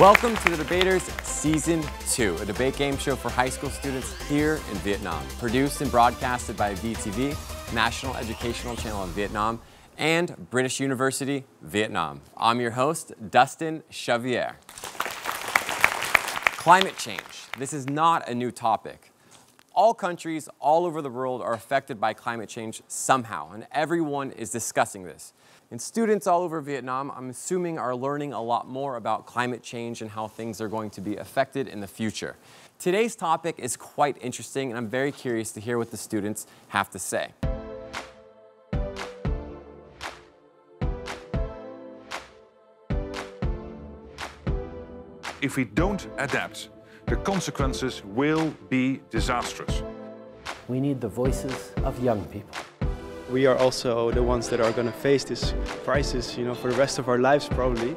Welcome to The Debaters Season 2, a debate game show for high school students here in Vietnam. Produced and broadcasted by VTV, National Educational Channel in Vietnam, and British University, Vietnam. I'm your host, Dustin Xavier. Climate change. This is not a new topic. All countries all over the world are affected by climate change somehow, and everyone is discussing this. And students all over Vietnam, I'm assuming, are learning a lot more about climate change and how things are going to be affected in the future. Today's topic is quite interesting, and I'm very curious to hear what the students have to say. If we don't adapt, the consequences will be disastrous. We need the voices of young people. We are also the ones that are going to face this crisis, for the rest of our lives probably.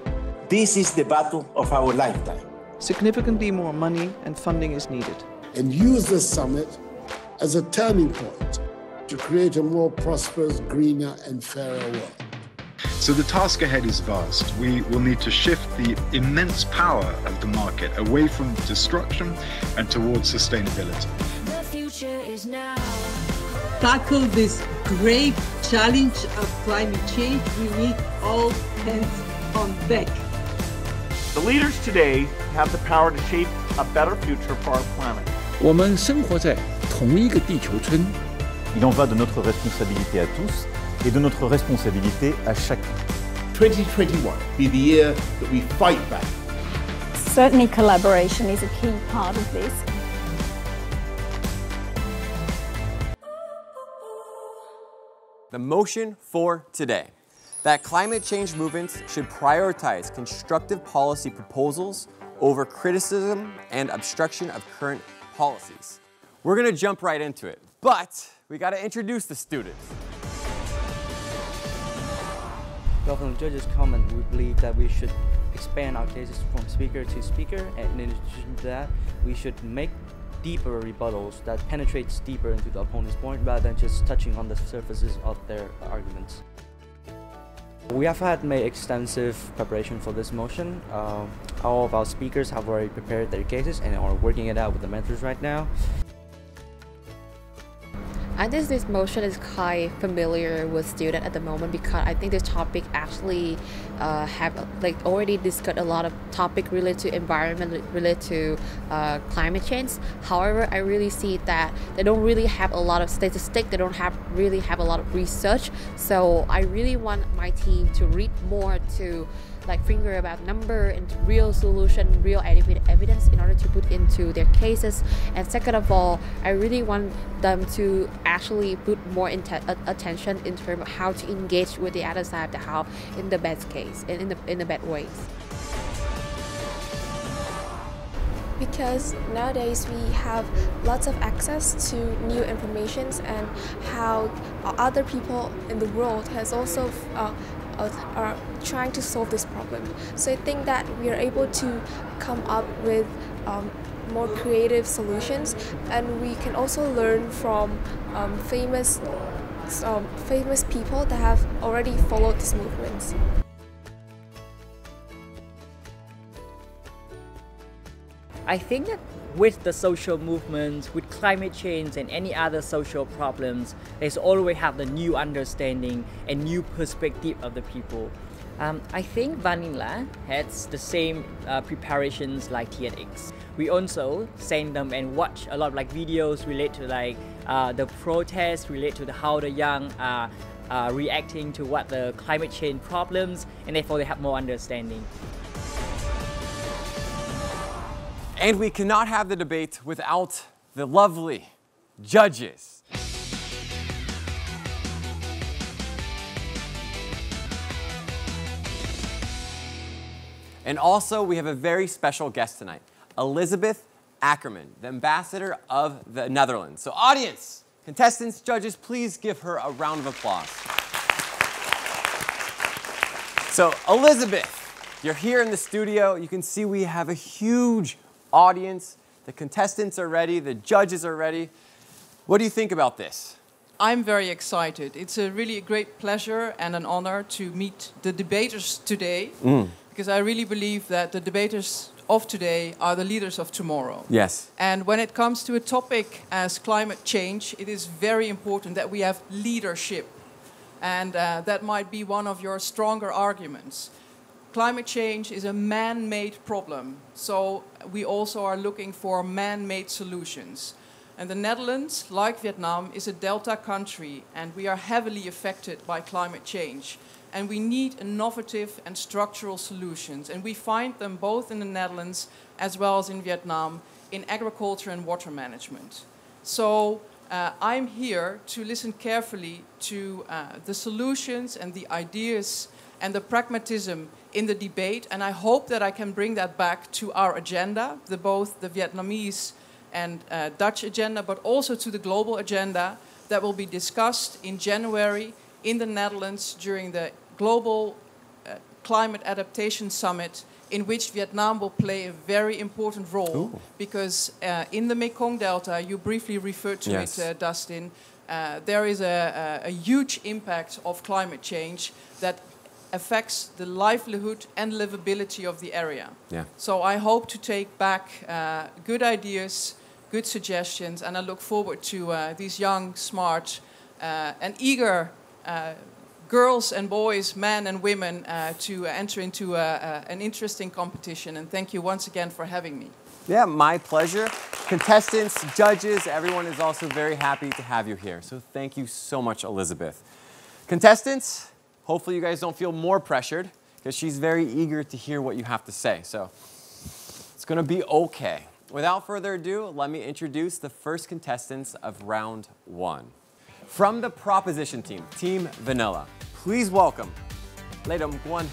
This is the battle of our lifetime. Significantly more money and funding is needed. And use this summit as a turning point to create a more prosperous, greener and fairer world. So the task ahead is vast. We will need to shift the immense power of the market away from destruction and towards sustainability. The future is now. Tackle this great challenge of climate change, we need all hands on deck. The leaders today have the power to shape a better future for our planet. 我们生活在同一个地球村。Il en va de notre responsabilité à tous et de notre responsabilité à chacun. 2021 be the year that we fight back. Certainly collaboration is a key part of this. The motion for today, that climate change movements should prioritize constructive policy proposals over criticism and obstruction of current policies. We're going to jump right into it, but we got to introduce the students. Well, from the judges' comment, we believe that we should expand our cases from speaker to speaker, and in addition to that, we should make deeper rebuttals that penetrates deeper into the opponent's point rather than just touching on the surfaces of their arguments. We have made extensive preparation for this motion. All of our speakers have already prepared their cases and are working it out with the mentors right now. I think this motion is quite familiar with students at the moment because I think this topic actually have already discussed a lot of topic related to environment, related to climate change. However, I really see that they don't really have a lot of statistics. They don't really have a lot of research. So I really want my team to read more to figure about number and real solution, real evidence in order to put into their cases. And second of all, I really want them to actually put more attention in terms of how to engage with the other side, how in the best case and in the bad ways. Because nowadays we have lots of access to new information and how other people in the world has also are trying to solve this problem. So I think that we are able to come up with more creative solutions, and we can also learn from famous people that have already followed these movements. I think that with the social movements, with climate change and any other social problems, there's always have the new understanding and new perspective of the people. I think Vanilla has the same preparations like TEDx. We also send them and watch a lot of videos related to the protests, related to how the young are reacting to what the climate change problems, and therefore they have more understanding. And we cannot have the debate without the lovely judges. And also, we have a very special guest tonight, Elizabeth Ackerman, the ambassador of the Netherlands. So audience, contestants, judges, please give her a round of applause. So Elizabeth, you're here in the studio. You can see we have a huge audience. The contestants are ready. The judges are ready. What do you think about this? I'm very excited. It's a really great pleasure and an honor to meet the debaters today. Because I really believe that the debaters of today are the leaders of tomorrow. Yes. And when it comes to a topic as climate change, it is very important that we have leadership. And that might be one of your stronger arguments. Climate change is a man-made problem, so we also are looking for man-made solutions. And the Netherlands, like Vietnam, is a delta country, and we are heavily affected by climate change. And we need innovative and structural solutions, and we find them both in the Netherlands as well as in Vietnam in agriculture and water management. So I'm here to listen carefully to the solutions and the ideas and the pragmatism in the debate, and I hope that I can bring that back to our agenda, both the Vietnamese and Dutch agenda, but also to the global agenda that will be discussed in January in the Netherlands during the Global Climate Adaptation Summit, in which Vietnam will play a very important role. Ooh. Because in the Mekong Delta, you briefly referred to Yes. it, Dustin, there is a huge impact of climate change that affects the livelihood and livability of the area. Yeah. So I hope to take back good ideas, good suggestions, and I look forward to these young, smart, and eager girls and boys, men and women, to enter into an interesting competition. And thank you once again for having me. Yeah, my pleasure. Contestants, judges, everyone is also very happy to have you here. So thank you so much, Elizabeth. Contestants, hopefully you guys don't feel more pressured, because she's very eager to hear what you have to say. So it's going to be okay. Without further ado, let me introduce the first contestants of round one. From the proposition team, Team Vanilla, please welcome Lê Đồng Quân.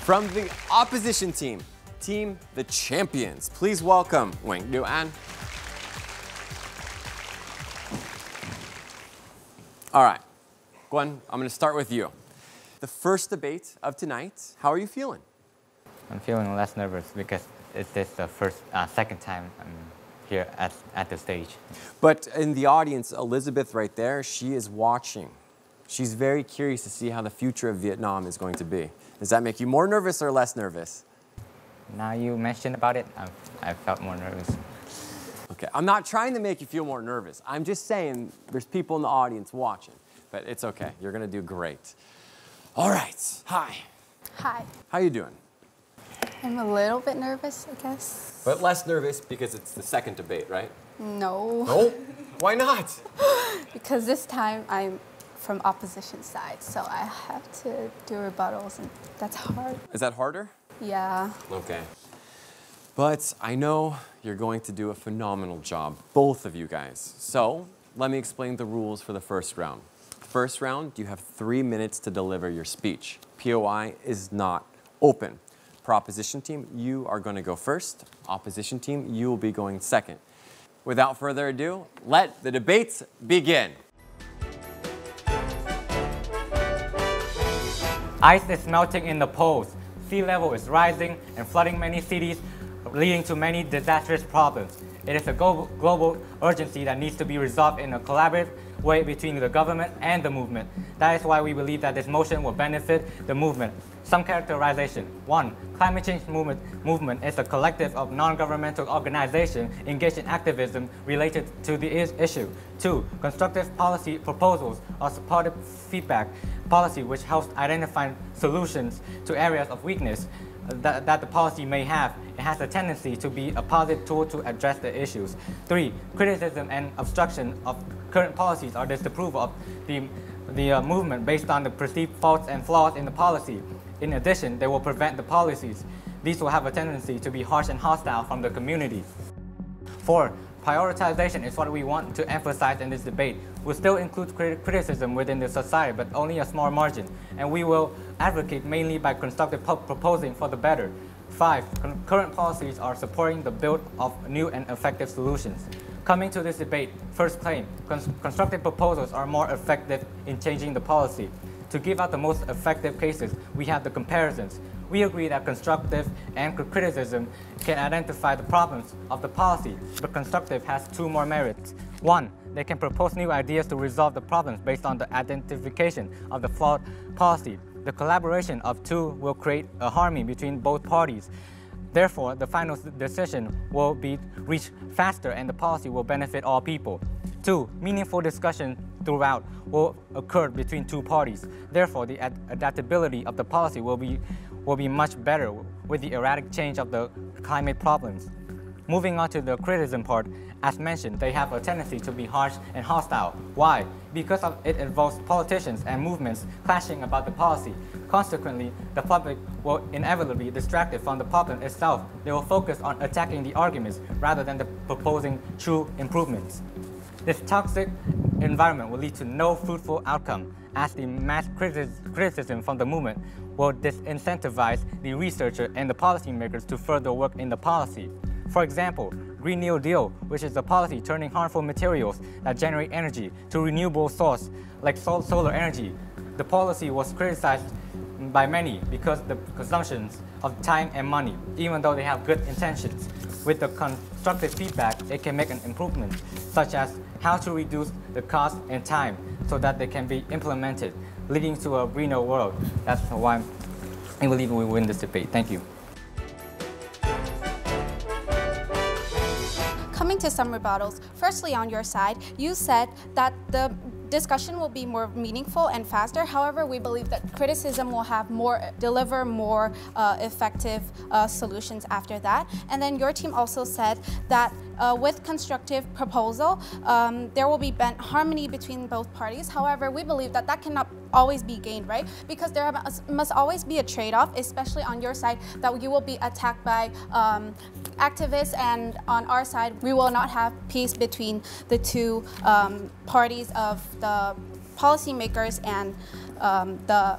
From the opposition team, Team The Champions, please welcome BIểN An. All right, Quân, I'm going to start with you. The first debate of tonight, how are you feeling? I'm feeling less nervous because it's the second time I'm here at the stage. But in the audience, Elizabeth right there, she is watching. She's very curious to see how the future of Vietnam is going to be. Does that make you more nervous or less nervous? Now you mentioned about it, I felt more nervous. Okay, I'm not trying to make you feel more nervous. I'm just saying there's people in the audience watching. But it's okay, you're gonna do great. All right, hi. Hi. How you doing? I'm a little bit nervous, I guess. But less nervous because it's the second debate, right? No. No? Why not? Because this time I'm from opposition side, so I have to do rebuttals, and that's hard. Is that harder? Yeah. Okay. But I know you're going to do a phenomenal job, both of you guys. So let me explain the rules for the first round. First round, you have 3 minutes to deliver your speech. POI is not open. Proposition team, you are going to go first. Opposition team, you will be going second. Without further ado, let the debates begin. Ice is melting in the poles. Sea level is rising and flooding many cities, leading to many disastrous problems. It is a global urgency that needs to be resolved in a collaborative way between the government and the movement. That is why we believe that this motion will benefit the movement. Some characterization. 1. Climate change movement is a collective of non-governmental organizations engaged in activism related to the issue. 2. Constructive policy proposals or supportive feedback policy which helps identify solutions to areas of weakness that the policy may have. It has a tendency to be a positive tool to address the issues. 3. Criticism and obstruction of current policies or disapproval of the movement based on the perceived faults and flaws in the policy. In addition, they will prevent the policies. These will have a tendency to be harsh and hostile from the community. 4. Prioritization is what we want to emphasize in this debate. We'll still include criticism within the society, but only a small margin. And we will advocate mainly by constructive proposing for the better. 5. Current policies are supporting the build of new and effective solutions. Coming to this debate, first claim, constructive proposals are more effective in changing the policy. To give out the most effective cases, we have the comparisons. We agree that constructive and criticism can identify the problems of the policy, but constructive has 2 more merits. 1, they can propose new ideas to resolve the problems based on the identification of the flawed policy. the collaboration of two will create a harmony between both parties. Therefore, the final decision will be reached faster and the policy will benefit all people. 2. Meaningful discussion throughout will occur between two parties. Therefore, the adaptability of the policy will be much better with the erratic change of the climate problems. Moving on to the criticism part, as mentioned, they have a tendency to be harsh and hostile. Why? Because it involves politicians and movements clashing about the policy. Consequently, the public will inevitably be distracted from the problem itself. They will focus on attacking the arguments rather than proposing true improvements. This toxic environment will lead to no fruitful outcome, as the mass criticism from the movement will disincentivize the researcher and the policymakers to further work in the policy. For example, Green New Deal, which is a policy turning harmful materials that generate energy to renewable source like solar energy. The policy was criticized by many because the consumptions of time and money, even though they have good intentions. With the constructive feedback, it can make an improvement, such as how to reduce the cost and time so that they can be implemented, leading to a greener world. That's why I believe we win this debate. Thank you. Coming to some rebuttals, firstly on your side, you said that the discussion will be more meaningful and faster. However, we believe that criticism will deliver more effective solutions after that. And then your team also said that with constructive proposal, there will be harmony between both parties. However, we believe that that cannot always be gained, right? Because there must always be a trade-off, especially on your side, that you will be attacked by activists, and on our side, we will not have peace between the two parties of the policymakers and the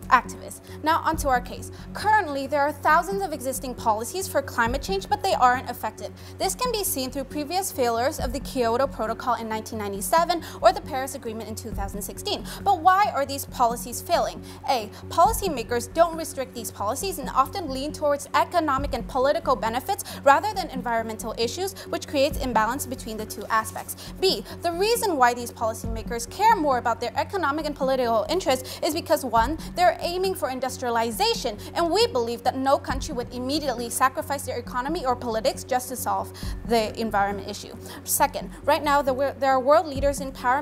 activists. Now onto our case. Currently, there are thousands of existing policies for climate change, but they aren't effective. This can be seen through previous failures of the Kyoto Protocol in 1997 or the Paris Agreement in 2016. But why are these policies failing? A. Policymakers don't restrict these policies and often lean towards economic and political benefits rather than environmental issues, which creates imbalance between the two aspects. B. The reason why these policymakers care more about their economic and political interests is because 1. They're aiming for industrialization, and we believe that no country would immediately sacrifice their economy or politics just to solve the environment issue. Second, right now there are world leaders in power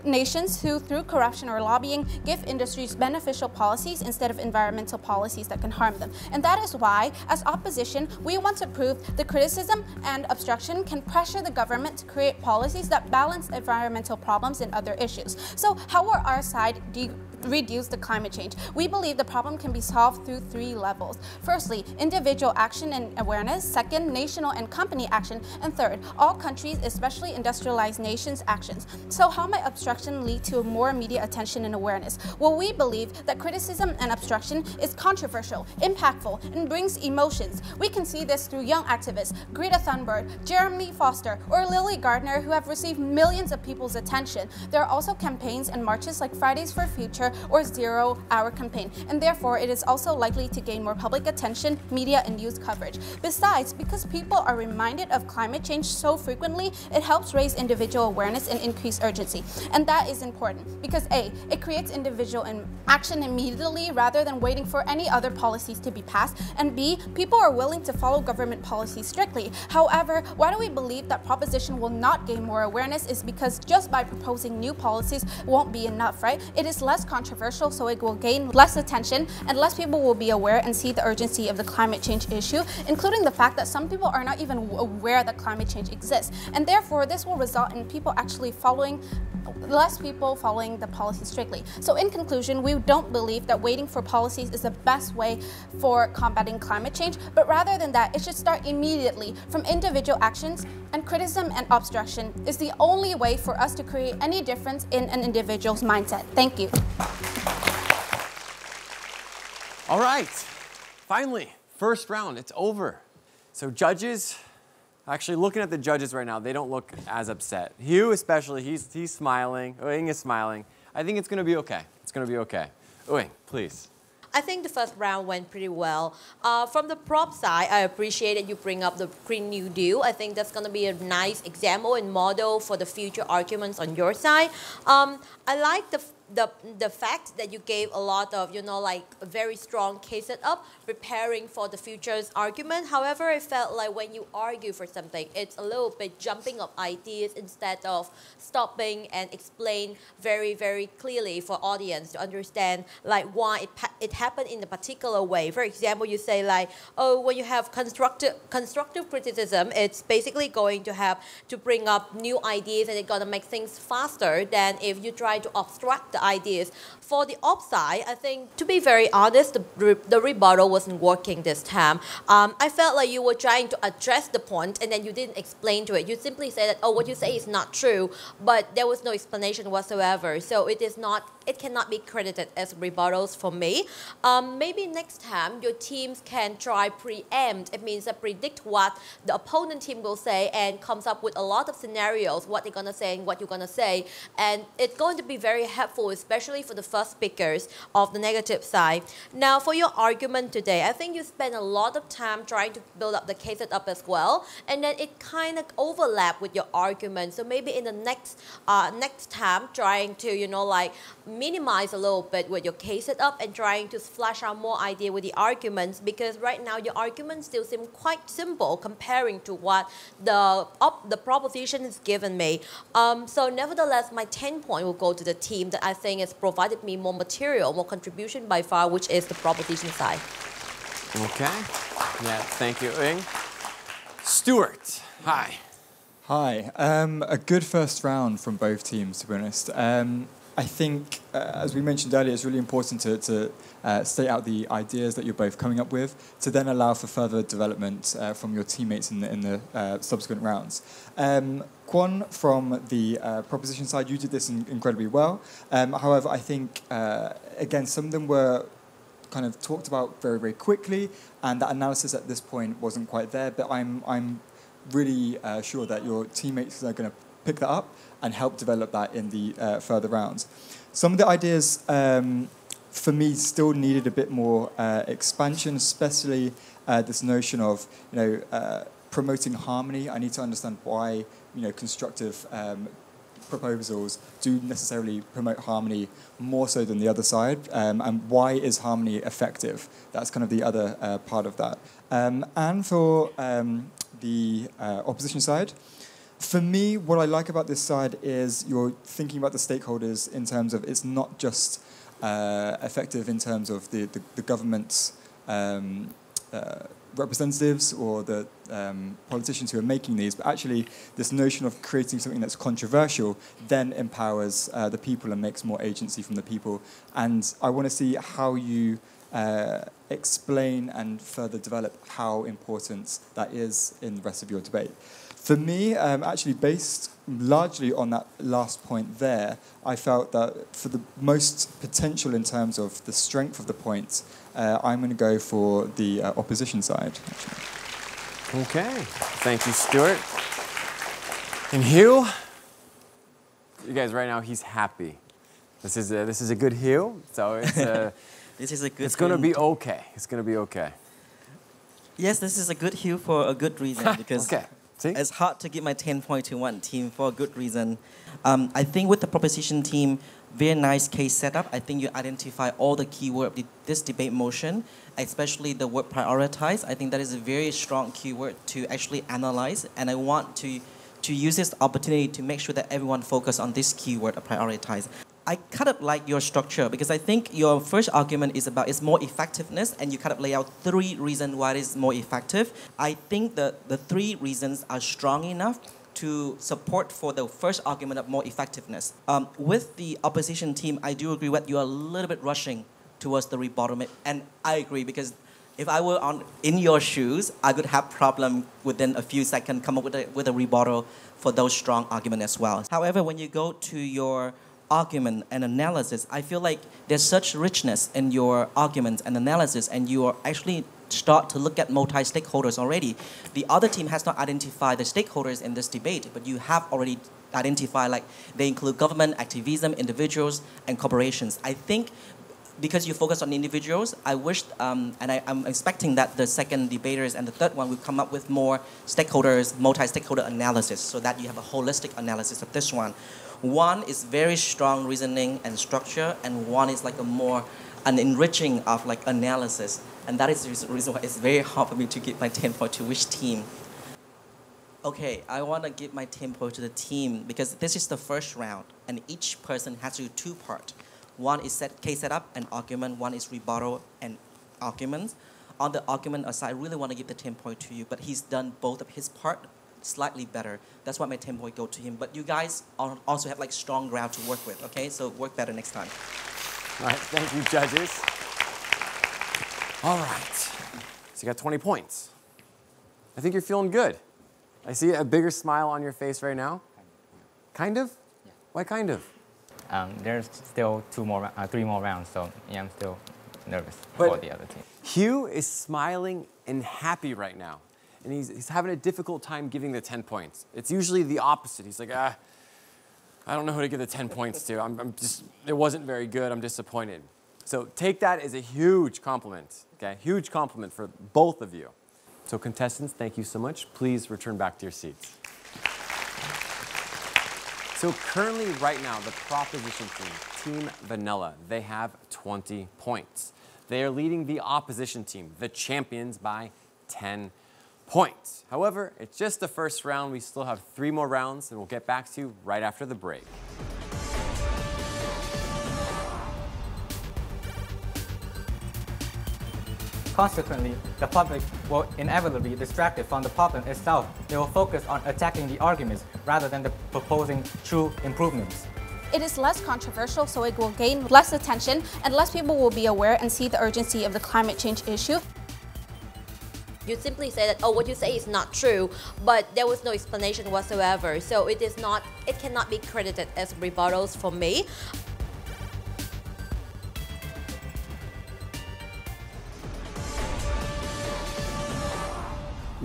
nations who, through corruption or lobbying, give industries beneficial policies instead of environmental policies that can harm them. And that is why, as opposition, we want to prove the criticism and obstruction can pressure the government to create policies that balance environmental problems and other issues. So how will our side reduce the climate change? We believe the problem can be solved through 3 levels. Firstly, individual action and awareness. Second, national and company action. And third, all countries, especially industrialized nations, actions. So how might obstruction lead to more media attention and awareness? Well, we believe that criticism and obstruction is controversial, impactful, and brings emotions. We can see this through young activists, Greta Thunberg, Jeremy Foster, or Lily Gardner, who have received millions of people's attention. There are also campaigns and marches like Fridays for Future or 0 Hour campaign, and therefore it is also likely to gain more public attention, media, and news coverage. Besides, because people are reminded of climate change so frequently, it helps raise individual awareness and increase urgency. And that is important because A, it creates individual action immediately rather than waiting for any other policies to be passed, and B, people are willing to follow government policies strictly. However, why do we believe that proposition will not gain more awareness is because just by proposing new policies won't be enough, right? It is less controversial, so it will gain less attention and less people will be aware and see the urgency of the climate change issue, including the fact that some people are not even aware that climate change exists. And therefore, this will result in people actually less people following the policy strictly. So in conclusion, we don't believe that waiting for policies is the best way for combating climate change, but rather than that, it should start immediately from individual actions, and criticism and obstruction is the only way for us to create any difference in an individual's mindset. Thank you. All right, finally, first round, it's over. So judges, actually looking at the judges right now, they don't look as upset. Hugh especially, he's smiling, Ung is smiling. I think it's gonna be okay. It's gonna be okay. Ung, please. I think the first round went pretty well. From the prop side, I appreciate that you bring up the Green New Deal. I think that's going to be a nice example and model for the future arguments on your side. I like the fact that you gave a lot of, like a very strong case setup, preparing for the future's argument. However, I felt like when you argue for something, it's a little bit jumping up ideas instead of stopping and explain very, very clearly for audience to understand like why it happened in a particular way. For example, you say like, oh, when you have constructive criticism, it's basically going to have to bring up new ideas and it's going to make things faster than if you try to abstract the ideas. For the upside, I think, to be very honest, the rebuttal wasn't working this time. I felt like you were trying to address the point and then you didn't explain to it. You simply said that, oh, what you say is not true, but there was no explanation whatsoever. So it cannot be credited as rebuttals for me. Maybe next time your teams can try preempt. It means predict what the opponent team will say and comes up with a lot of scenarios, what they're going to say and what you're going to say. And it's going to be very helpful, especially for the first speakers of the negative side. Now, for your argument today, I think you spent a lot of time trying to build up the case setup as well, and then it kind of overlapped with your argument. So maybe in the next time, trying to like minimize a little bit with your case setup and trying to flesh out more idea with the arguments, because right now your arguments still seem quite simple comparing to what the proposition has given me. So nevertheless, my 10 point will go to the team that I think has provided me more material, more contribution by far, which is the proposition side. Okay. Yeah, thank you, ~Ng. Stuart, hi. Hi. A good first round from both teams, to be honest. I think, as we mentioned earlier, it's really important to state out the ideas that you're both coming up with, to then allow for further development from your teammates in the subsequent rounds. Kwon, from the proposition side, you did this incredibly well. However, I think, again, some of them were kind of talked about very, very quickly, and that analysis at this point wasn't quite there, but I'm really sure that your teammates are going to pick that up and help develop that in the further rounds. Some of the ideas, for me, still needed a bit more expansion, especially this notion of, promoting harmony. I need to understand why, constructive proposals do necessarily promote harmony more so than the other side, and why is harmony effective? That's kind of the other part of that. And for the opposition side, for me, what I like about this side is you're thinking about the stakeholders in terms of it's not just effective in terms of the government's representatives or the politicians who are making these, but actually this notion of creating something that's controversial then empowers the people and makes more agency from the people. And I want to see how you explain and further develop how important that is in the rest of your debate. For me, actually based largely on that last point there, I felt that for the most potential in terms of the strength of the point, I'm going to go for the opposition side. Actually. Okay, thank you, Stuart. And Hugh, you guys, right now he's happy. This is a good Hugh, so it's this is a good. It's going to be okay. It's going to be okay. Yes, this is a good Hugh for a good reason, because okay. It's hard to give my 10 point to one team for a good reason. I think with the proposition team, very nice case setup. I think you identify all the keyword of this debate motion, especially the word prioritize. I think that is a very strong keyword to actually analyze, and I want to use this opportunity to make sure that everyone focus on this keyword of prioritize. I kind of like your structure because I think your first argument is about its more effectiveness, and you kind of lay out 3 reasons why it is more effective. I think the 3 reasons are strong enough to support for the first argument of more effectiveness. With the opposition team, I do agree that you are a little bit rushing towards the rebuttal, and I agree because if I were in your shoes, I could have problem within a few seconds come up with a rebuttal for those strong arguments as well. However, when you go to your argument and analysis, I feel like there's such richness in your arguments and analysis, and you are actually start to look at multi-stakeholders already. The other team has not identified the stakeholders in this debate, but you have already identified, like, they include government, activism, individuals, and corporations. I think because you focus on individuals, I wish, and I'm expecting that the second debaters and the third one will come up with more stakeholders, multi-stakeholder analysis, so that you have a holistic analysis of this one. One is very strong reasoning and structure, and one is like an enriching of like analysis. And that is the reason why it's very hard for me to give my 10 points to which team. Okay, I want to give my 10 points to the team because this is the first round, and each person has to do two parts. One is case setup and argument. One is rebuttal and arguments. On the argument side, I really want to give the 10 points to you, but he's done both of his part slightly better. That's why my 10 points go to him. But you guys also have like strong ground to work with, okay? So work better next time. All right, thank you, judges. All right, so you got 20 points. I think you're feeling good. I see a bigger smile on your face right now. Kind of? Yeah. Why kind of? There's still 3 more rounds, so yeah, I'm still nervous for the other team. Hugh is smiling and happy right now, and he's having a difficult time giving the 10 points. It's usually the opposite. He's like, I don't know who to give the 10 points to. It wasn't very good. I'm disappointed. So take that as a huge compliment, okay? Huge compliment for both of you. So contestants, thank you so much. Please return back to your seats. So currently, right now, the proposition team, Team Vanilla, they have 20 points. They are leading the opposition team, the champions, by 10 points. However, it's just the first round. We still have 3 more rounds, and we'll get back to you right after the break. Consequently, the public will inevitably be distracted from the problem itself. They will focus on attacking the arguments rather than proposing true improvements. It is less controversial, so it will gain less attention, and less people will be aware and see the urgency of the climate change issue. You simply say that, oh, what you say is not true, but there was no explanation whatsoever. So it cannot be credited as rebuttals for me.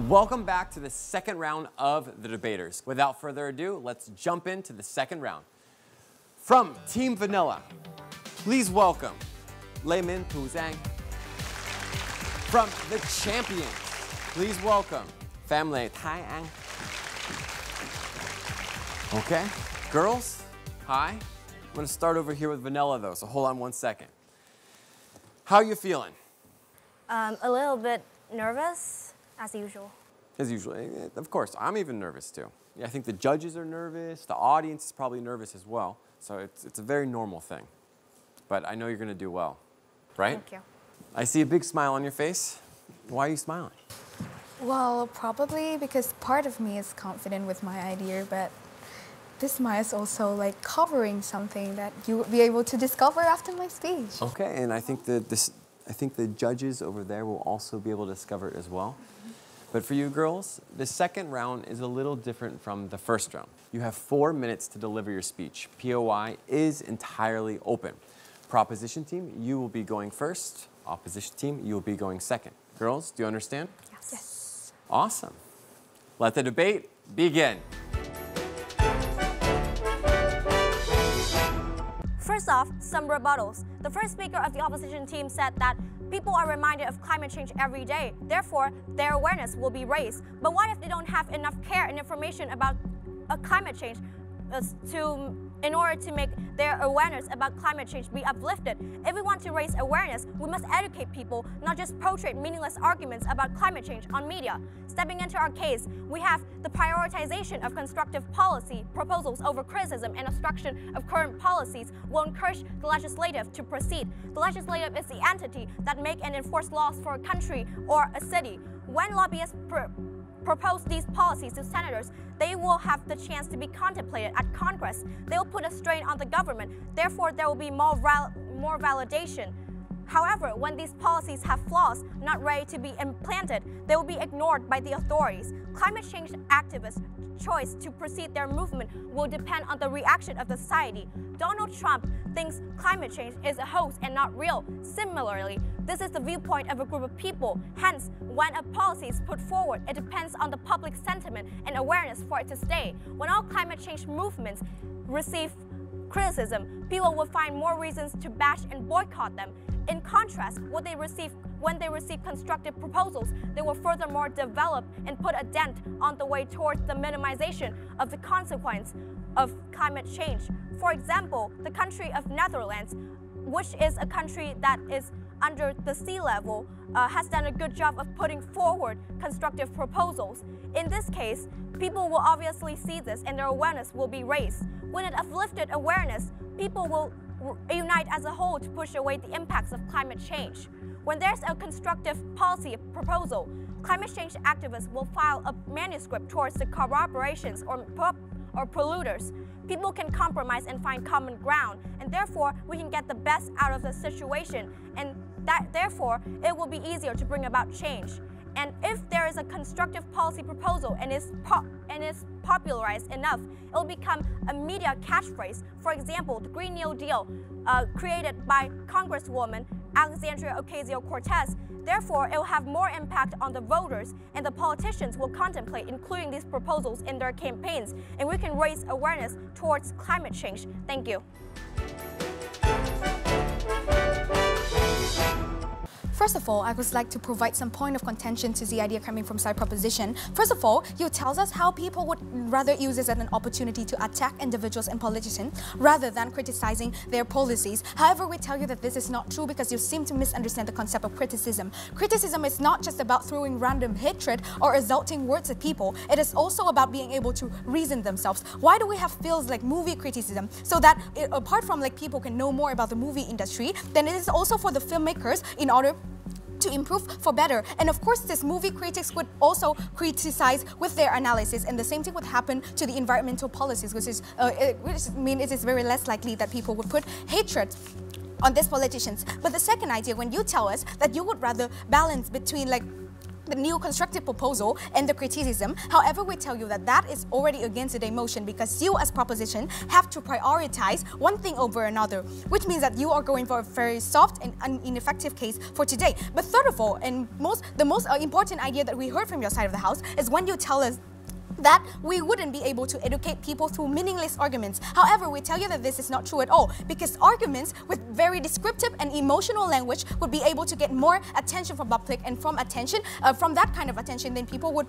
Welcome back to the second round of the debaters. Without further ado, let's jump into the second round. From Team Vanilla, please welcome Lê Minh Thu Giang. From the champions, please welcome Pham Lê Thái Anh. Okay, girls, hi. I'm gonna start over here with Vanilla though, so hold on one second. How are you feeling? A little bit nervous, as usual. As usual, of course, I'm even nervous too. Yeah, I think the judges are nervous, the audience is probably nervous as well, so it's a very normal thing. But I know you're gonna do well, right? Thank you. I see a big smile on your face. Why are you smiling? Well, probably because part of me is confident with my idea, but this smile is also like covering something that you will be able to discover after my speech. Okay, and I think that the judges over there will also be able to discover it as well. But for you girls, the second round is a little different from the first round. You have 4 minutes to deliver your speech. POI is entirely open. Proposition team, you will be going first. Opposition team, you will be going second. Girls, do you understand? Yes. Yes. Awesome. Let the debate begin. First off, some rebuttals. The first speaker of the opposition team said that people are reminded of climate change every day. Therefore, their awareness will be raised. But what if they don't have enough care and information about climate change in order to make their awareness about climate change be uplifted? If we want to raise awareness, we must educate people, not just portray meaningless arguments about climate change on media. Stepping into our case, we have the prioritization of constructive policy proposals over criticism and obstruction of current policies will encourage the legislative to proceed. The legislative is the entity that make and enforce laws for a country or a city. When lobbyists propose these policies to senators, they will have the chance to be contemplated at Congress. They will put a strain on the government. Therefore, there will be more validation. However, when these policies have flaws not ready to be implanted, they will be ignored by the authorities. Climate change activists' choice to proceed their movement will depend on the reaction of the society. Donald Trump thinks climate change is a hoax and not real. Similarly, this is the viewpoint of a group of people. Hence, when a policy is put forward, it depends on the public sentiment and awareness for it to stay. When all climate change movements receive criticism, people will find more reasons to bash and boycott them. In contrast, when they receive constructive proposals, they will furthermore develop and put a dent on the way towards the minimization of the consequence. of climate change. For example, the country of Netherlands, which is a country that is under the sea level, has done a good job of putting forward constructive proposals. In this case, people will obviously see this and their awareness will be raised. When it uplifted awareness, people will unite as a whole to push away the impacts of climate change. When there's a constructive policy proposal, climate change activists will file a manuscript towards the corporations or polluters. People can compromise and find common ground, and therefore we can get the best out of the situation, and therefore it will be easier to bring about change. And if there is a constructive policy proposal and is popularized enough, it will become a media catchphrase. For example, the Green New Deal, created by Congresswoman Alexandria Ocasio-Cortez. Therefore, it will have more impact on the voters, and the politicians will contemplate including these proposals in their campaigns, and we can raise awareness towards climate change. Thank you. First of all, I would like to provide some point of contention to the idea coming from side proposition. First of all, you tells us how people would rather use this as an opportunity to attack individuals and politicians rather than criticizing their policies. However, we tell you that this is not true because you seem to misunderstand the concept of criticism. Criticism is not just about throwing random hatred or exalting words at people. It is also about being able to reason themselves. Why do we have fields like movie criticism? So that apart from like people can know more about the movie industry, then it is also for the filmmakers in order to improve for better. And of course, this movie critics would also criticize with their analysis, and the same thing would happen to the environmental policies, which means it is very less likely that people would put hatred on these politicians. But the second idea, when you tell us that you would rather balance between like the new constructive proposal and the criticism, however, we tell you that that is already against the emotion because you as proposition have to prioritize one thing over another, which means that you are going for a very soft and ineffective case for today. But third of all, and the most important idea that we heard from your side of the house is when you tell us that we wouldn't be able to educate people through meaningless arguments. However, we tell you that this is not true at all, because arguments with very descriptive and emotional language would be able to get more attention from public, and from that kind of attention, then people would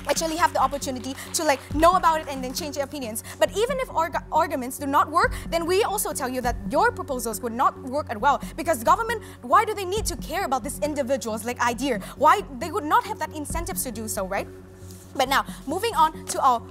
actually have the opportunity to like know about it and then change their opinions. But even if arguments do not work, then we also tell you that your proposals would not work as well, because government, why do they need to care about this individual's like idea? Why they would not have that incentives to do so, right? But now, moving on to our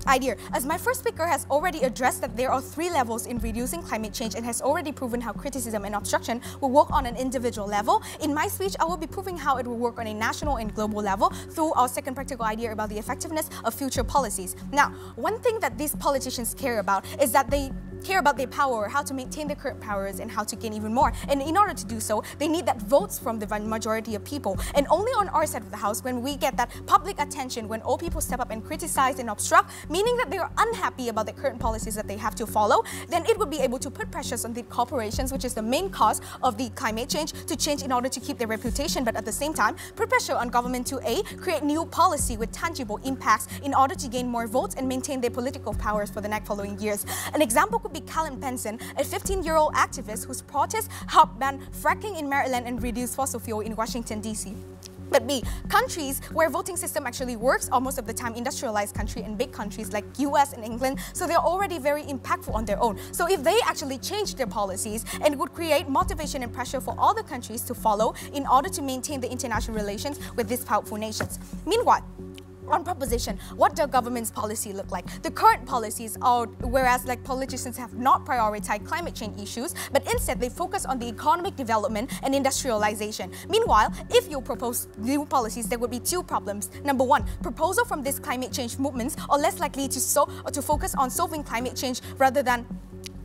idea. As my first speaker has already addressed that there are 3 levels in reducing climate change and has already proven how criticism and obstruction will work on an individual level, in my speech I will be proving how it will work on a national and global level through our second practical idea about the effectiveness of future policies. Now, one thing that these politicians care about is that they care about their power, how to maintain their current powers and how to gain even more. And in order to do so, they need that votes from the majority of people. And only on our side of the house, when we get that public attention, when all people step up and criticize and obstruct, meaning that they are unhappy about the current policies that they have to follow, then it would be able to put pressures on the corporations, which is the main cause of the climate change, to change in order to keep their reputation, but at the same time, put pressure on government to create new policy with tangible impacts in order to gain more votes and maintain their political powers for the next following years. An example could be Callum Benson, a 15-year-old activist whose protests helped ban fracking in Maryland and reduce fossil fuel in Washington, D.C. But B, countries where voting system actually works are most of the time industrialized country and big countries like US and England, so they're already very impactful on their own. So if they actually change their policies, and would create motivation and pressure for all the countries to follow in order to maintain the international relations with these powerful nations. Meanwhile, on proposition, what does government's policy look like? The current policies are, whereas like politicians have not prioritized climate change issues, but instead they focus on the economic development and industrialization. Meanwhile, if you propose new policies, there would be 2 problems. Number 1, proposals from these climate change movements are less likely to focus on solving climate change rather than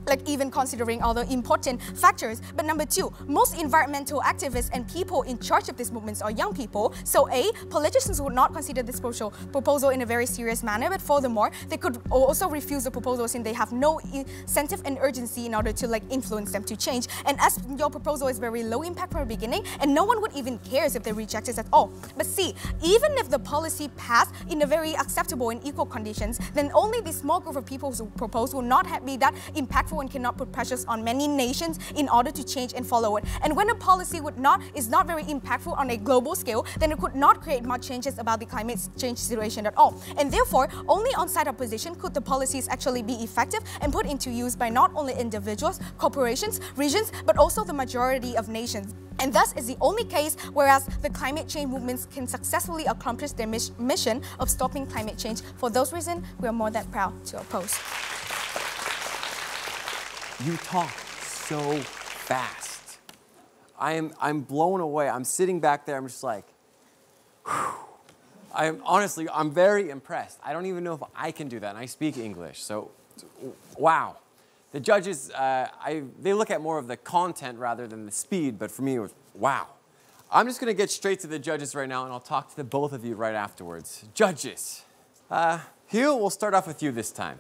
like even considering other important factors. But number 2, most environmental activists and people in charge of these movements are young people. So A, politicians would not consider this proposal in a very serious manner, but furthermore, they could also refuse the proposal since they have no incentive and urgency in order to like influence them to change. And as your proposal is very low impact from the beginning, and no one would even care if they reject it at all. But C, even if the policy passed in a very acceptable and equal conditions, then only this small group of people who propose will not be that impactful impactful and cannot put pressures on many nations in order to change and follow it. And when a policy is not very impactful on a global scale, then it could not create much changes about the climate change situation at all. And therefore, only on-site opposition could the policies actually be effective and put into use by not only individuals, corporations, regions, but also the majority of nations. And thus is the only case whereas the climate change movements can successfully accomplish their mission of stopping climate change. For those reasons, we are more than proud to oppose. You talk so fast. I'm blown away. I'm sitting back there, I'm just like, whew. I'm very impressed. I don't even know if I can do that, and I speak English, so wow. The judges, they look at more of the content rather than the speed, but for me it was wow. I'm just going to get straight to the judges right now, and I'll talk to the both of you right afterwards. Judges, Hugh, we'll start off with you this time.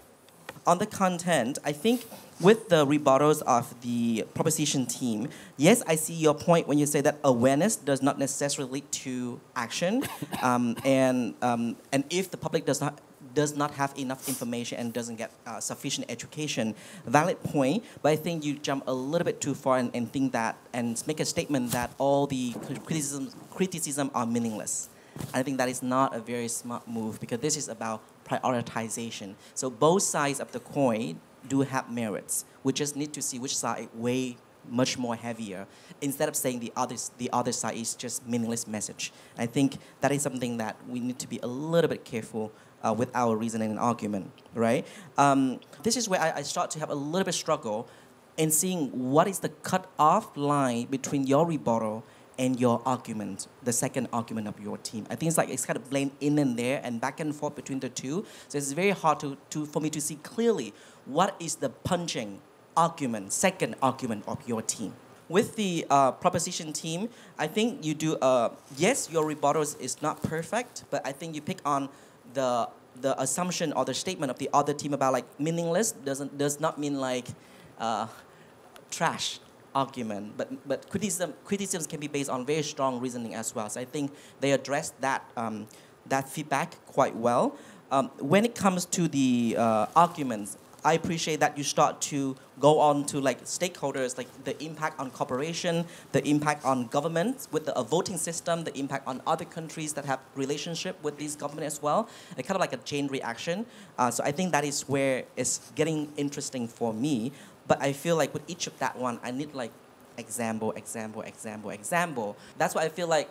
On the content, I think with the rebuttals of the proposition team, yes, I see your point when you say that awareness does not necessarily lead to action, and if the public does not have enough information and doesn't get sufficient education, valid point, but I think you jump a little bit too far and think that, and make a statement that all the criticism are meaningless. I think that is not a very smart move because this is about prioritization. So both sides of the coin do have merits. We just need to see which side weigh much more heavier instead of saying the other side is just meaningless message. I think that is something that we need to be a little bit careful with our reasoning and argument, right? This is where I start to have a little bit struggle in seeing what is the cut-off line between your rebuttal and your argument, the second argument of your team. I think it's kind of blend in and there and back and forth between the two. So it's very hard for me to see clearly what is the punching argument, second argument of your team. With the proposition team, I think you do, yes, your rebuttals is not perfect, but I think you pick on the assumption or the statement of the other team about like meaningless does not mean like trash argument, but criticisms can be based on very strong reasoning as well. So I think they address that feedback quite well. When it comes to the arguments, I appreciate that you start to go on to like stakeholders, like the impact on corporation, the impact on governments with the voting system, the impact on other countries that have relationship with these government as well. It's kind of like a chain reaction. So I think that is where it's getting interesting for me. But I feel like with each of that one, I need like example. That's why I feel like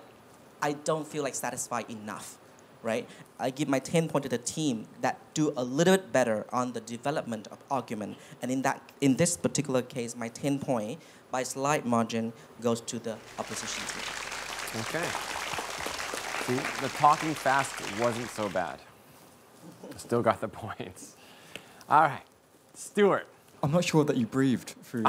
I don't feel like satisfied enough, right? I give my 10 points to the team that do a little bit better on the development of argument. And in this particular case, my 10 point by slight margin goes to the opposition team. Okay. See, the talking fast wasn't so bad. Still got the points. All right, Stuart. I'm not sure that you breathed through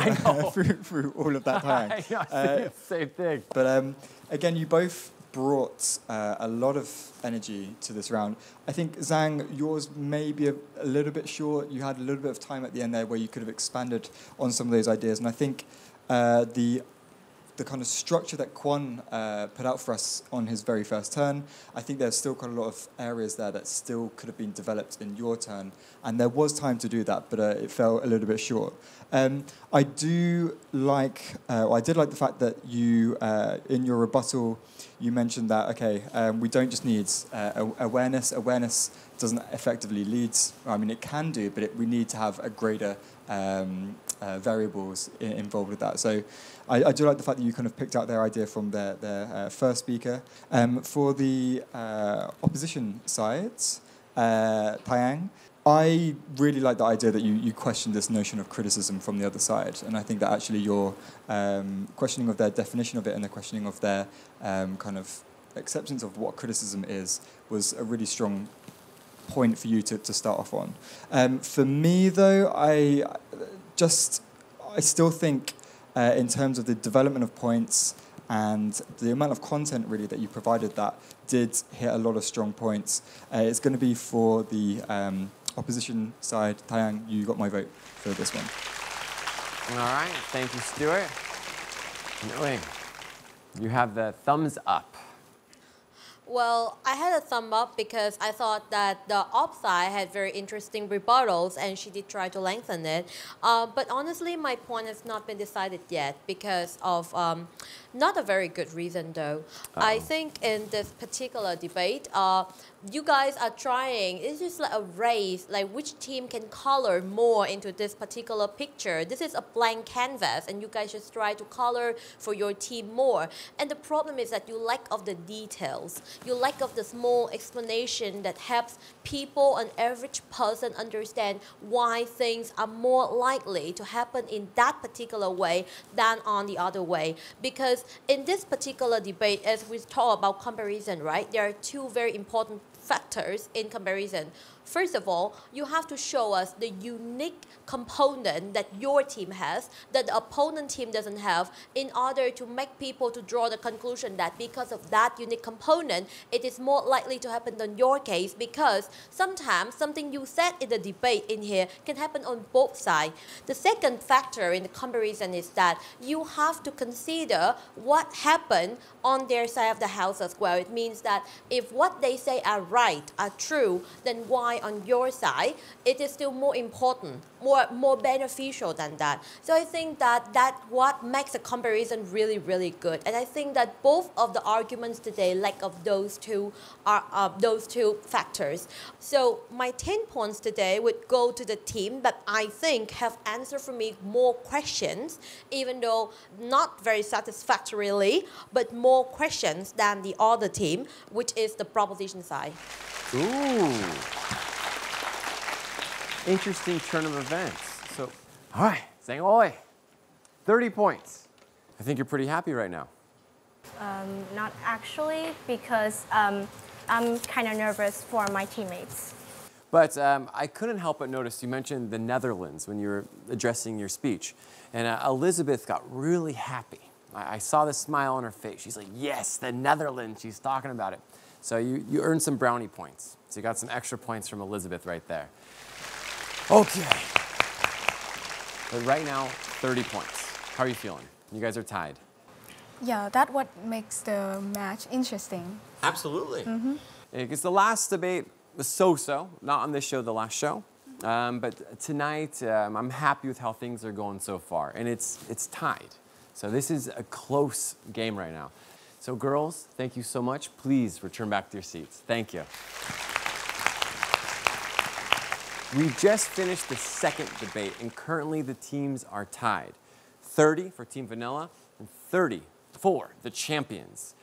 through all of that time. Same thing. But again, you both brought a lot of energy to this round. I think, Zhang, yours may be a little bit short. You had a little bit of time at the end there where you could have expanded on some of those ideas. And I think the kind of structure that Kwon put out for us on his very first turn, I think there's still quite a lot of areas there that still could have been developed in your turn. And there was time to do that, but it fell a little bit short. I did like the fact that you, in your rebuttal, you mentioned that, okay, we don't just need awareness. Awareness doesn't effectively lead, I mean, it can do, but we need to have a greater variables involved with that. So I do like the fact that you kind of picked out their idea from their first speaker. For the opposition sides, Taeyang, I really like the idea that you questioned this notion of criticism from the other side, and I think that actually your questioning of their definition of it and the questioning of their kind of acceptance of what criticism is was a really strong point for you to start off on. For me, though, I still think in terms of the development of points and the amount of content really that you provided that did hit a lot of strong points. It's going to be for the opposition side. Taeyang, you got my vote for this one. All right, thank you, Stuart. Millie, you have the thumbs up. Well, I had a thumb up because I thought that the op side had very interesting rebuttals and she did try to lengthen it. But honestly, my point has not been decided yet because of not a very good reason though. I think in this particular debate, you guys are trying, it's just like a race, like which team can color more into this particular picture. This is a blank canvas and you guys just try to color for your team more. And the problem is that you lack of the details. You lack of the small explanation that helps people, an average person, understand why things are more likely to happen in that particular way than on the other way. Because in this particular debate, as we talk about comparison, right, there are two very important factors in comparison. First of all, you have to show us the unique component that your team has, that the opponent team doesn't have, in order to make people to draw the conclusion that because of that unique component, it is more likely to happen than your case, because sometimes something you said in the debate in here can happen on both sides. The second factor in the comparison is that you have to consider what happened on their side of the house as well. It means that if what they say are right, are true, then why on your side it is still more important, more beneficial than that. So I think that that's what makes a comparison really, really good. And I think that both of the arguments today lack of those two factors. So my 10 points today would go to the team that I think have answered for me more questions, even though not very satisfactorily, but more questions than the other team, which is the proposition side. Ooh. Interesting turn of events. So, all right, Zhang Oi, 30 points. I think you're pretty happy right now. Not actually, because I'm kind of nervous for my teammates. But I couldn't help but notice you mentioned the Netherlands when you were addressing your speech. And Elizabeth got really happy. I saw the smile on her face. She's like, yes, the Netherlands, she's talking about it. So you earned some brownie points. So you got some extra points from Elizabeth right there. Okay. But right now, 30 points. How are you feeling? You guys are tied. Yeah, that's what makes the match interesting. Absolutely. Because the last debate was so-so, not on this show, the last show. But tonight, I'm happy with how things are going so far. And it's tied. So this is a close game right now. So girls, thank you so much. Please return back to your seats. Thank you. We just finished the second debate, and currently the teams are tied. 30 for Team Vanilla and 30 for the champions.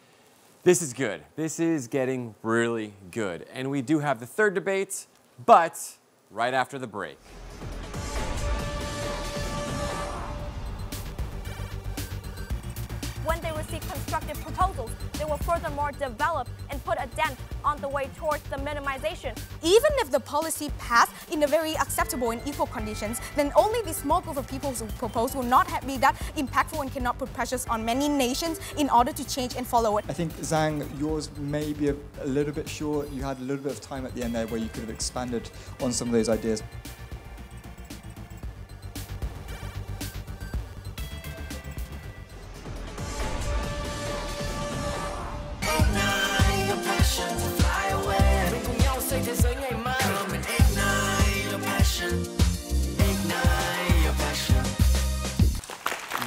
This is good. This is getting really good. And we do have the third debate, but right after the break. When they receive constructive proposals, they will furthermore develop and put a dent on the way towards the minimization. Even if the policy passed in a very acceptable and equal conditions, then only the small group of people who propose will not be that impactful and cannot put pressures on many nations in order to change and follow it. I think, Zhang, yours may be a little bit short. You had a little bit of time at the end there where you could have expanded on some of those ideas.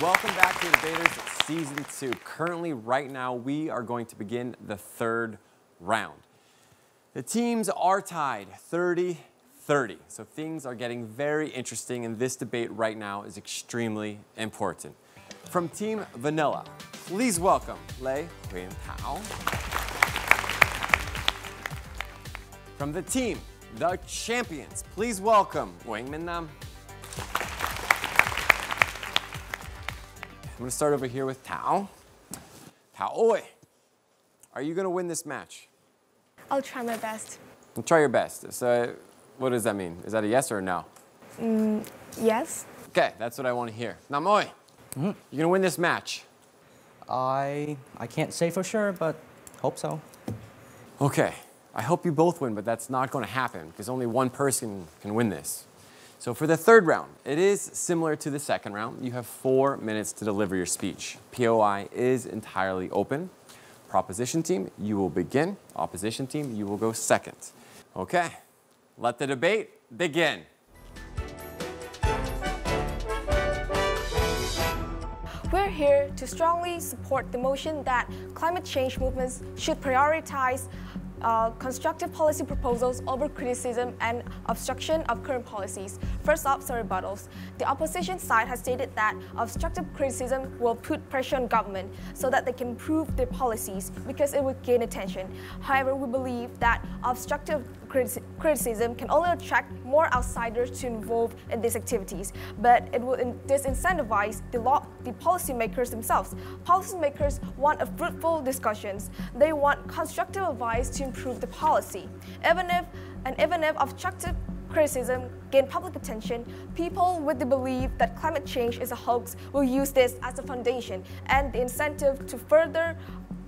Welcome back to Debaters Season 2. Currently, right now, we are going to begin the third round. The teams are tied 30-30, so things are getting very interesting, and this debate right now is extremely important. From Team Vanilla, please welcome Lei Huyen Tao. From the team, the champions, please welcome Wang Min Nam. I'm going to start over here with Tao. Tao Oi, are you going to win this match? I'll try my best. Try your best. So what does that mean? Is that a yes or a no? Yes. Okay, that's what I want to hear. Nam Oi, you going to win this match? I can't say for sure, but hope so. Okay, I hope you both win, but that's not going to happen because only one person can win this. So for the third round, it is similar to the second round. You have 4 minutes to deliver your speech. POI is entirely open. Proposition team, you will begin. Opposition team, you will go second. Okay, let the debate begin. We're here to strongly support the motion that climate change movements should prioritize constructive policy proposals over criticism and obstruction of current policies. First up, rebuttals. The opposition side has stated that obstructive criticism will put pressure on government so that they can improve their policies because it will gain attention. However, we believe that obstructive criticism can only attract more outsiders to involve in these activities, but it will disincentivize the policymakers themselves. Policymakers want a fruitful discussions. They want constructive advice to improve the policy. Even if obstructive criticism gain public attention, people with the belief that climate change is a hoax will use this as a foundation and the incentive to further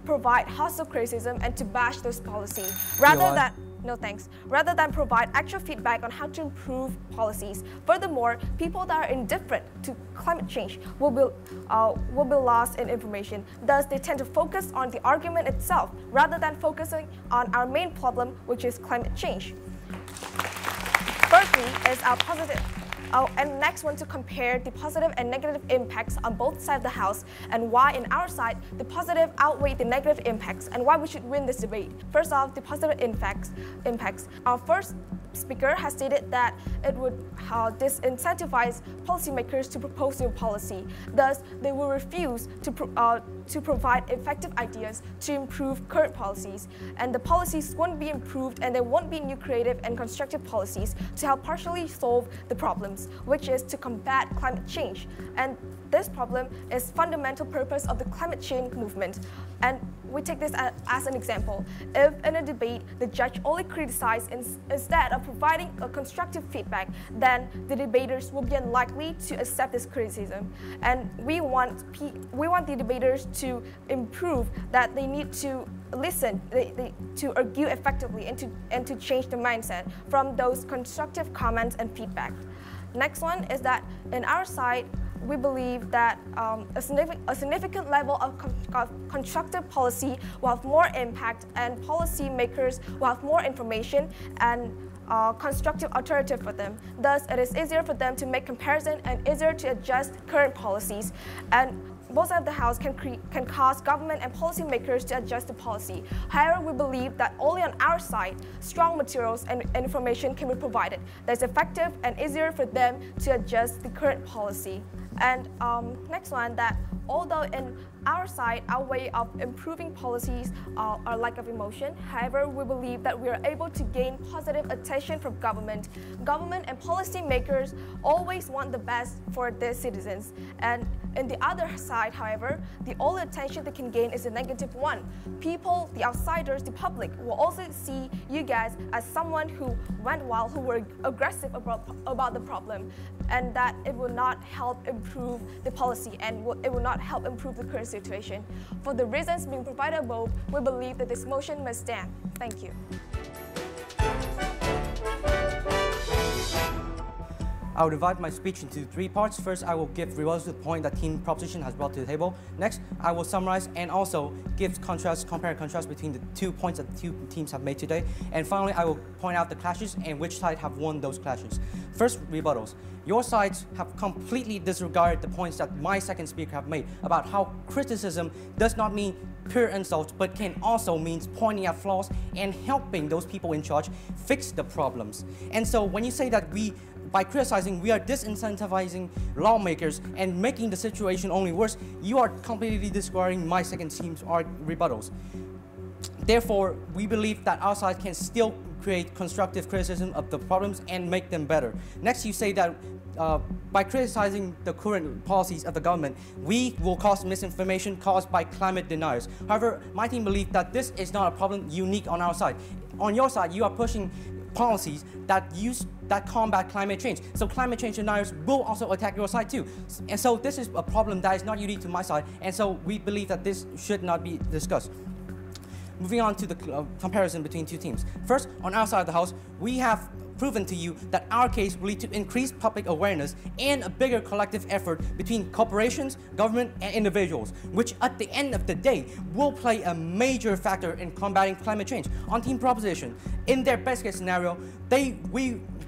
provide hostile criticism and to bash those policies rather than provide actual feedback on how to improve policies. Furthermore, people that are indifferent to climate change will be lost in information. Thus, they tend to focus on the argument itself rather than focusing on our main problem, which is climate change. Firstly is our positive. And next one to compare the positive and negative impacts on both sides of the House and why in our side the positive outweigh the negative impacts and why we should win this debate. First off, the positive impacts. Our first speaker has stated that it would disincentivize policymakers to propose new policy. Thus, they will refuse to provide effective ideas to improve current policies. And the policies won't be improved and there won't be new creative and constructive policies to help partially solve the problems, which is to combat climate change. And this problem is fundamental purpose of the climate change movement. And we take this as an example. If in a debate, the judge only criticizes instead of providing a constructive feedback, then the debaters will be unlikely to accept this criticism. And we want the debaters to improve, that they need to listen, to argue effectively and to change the mindset from those constructive comments and feedback. Next one is that in our side, we believe that a significant level of constructive policy will have more impact and policymakers will have more information and constructive alternative for them. Thus, it is easier for them to make comparison and easier to adjust current policies. And both sides of the House can cause government and policymakers to adjust the policy. However, we believe that only on our side, strong materials and information can be provided that's effective and easier for them to adjust the current policy. And next one, that although in our side, our way of improving policies are lack of emotion. However, we believe that we are able to gain positive attention from government. Government and policymakers always want the best for their citizens. And in the other side, however, the only attention they can gain is a negative one. People, the outsiders, the public will also see you guys as someone who went wild, who were aggressive about the problem, and that it will not help improve the policy and it will not help improve the current situation. For the reasons being provided above, we believe that this motion must stand. Thank you. I'll divide my speech into 3 parts. First, I will give rebuttals to the point that team proposition has brought to the table. Next, I will summarize and also give compare and contrast between the 2 points that the 2 teams have made today. And finally, I will point out the clashes and which side have won those clashes. First, rebuttals. Your sides have completely disregarded the points that my second speaker have made about how criticism does not mean pure insult, but can also mean pointing out flaws and helping those people in charge fix the problems. And so when you say that by criticizing, we are disincentivizing lawmakers and making the situation only worse, you are completely disregarding my second team's rebuttals. Therefore, we believe that our side can still create constructive criticism of the problems and make them better. Next, you say that by criticizing the current policies of the government, we will cause misinformation caused by climate deniers. However, my team believes that this is not a problem unique on our side. On your side, you are pushing policies that combat climate change. So climate change deniers will also attack your side too. And so this is a problem that is not unique to my side. And so we believe that this should not be discussed. Moving on to the comparison between 2 teams. First, on our side of the House, we have proven to you that our case will lead to increased public awareness and a bigger collective effort between corporations, government, and individuals, which at the end of the day will play a major factor in combating climate change. On Team Proposition, in their best case scenario,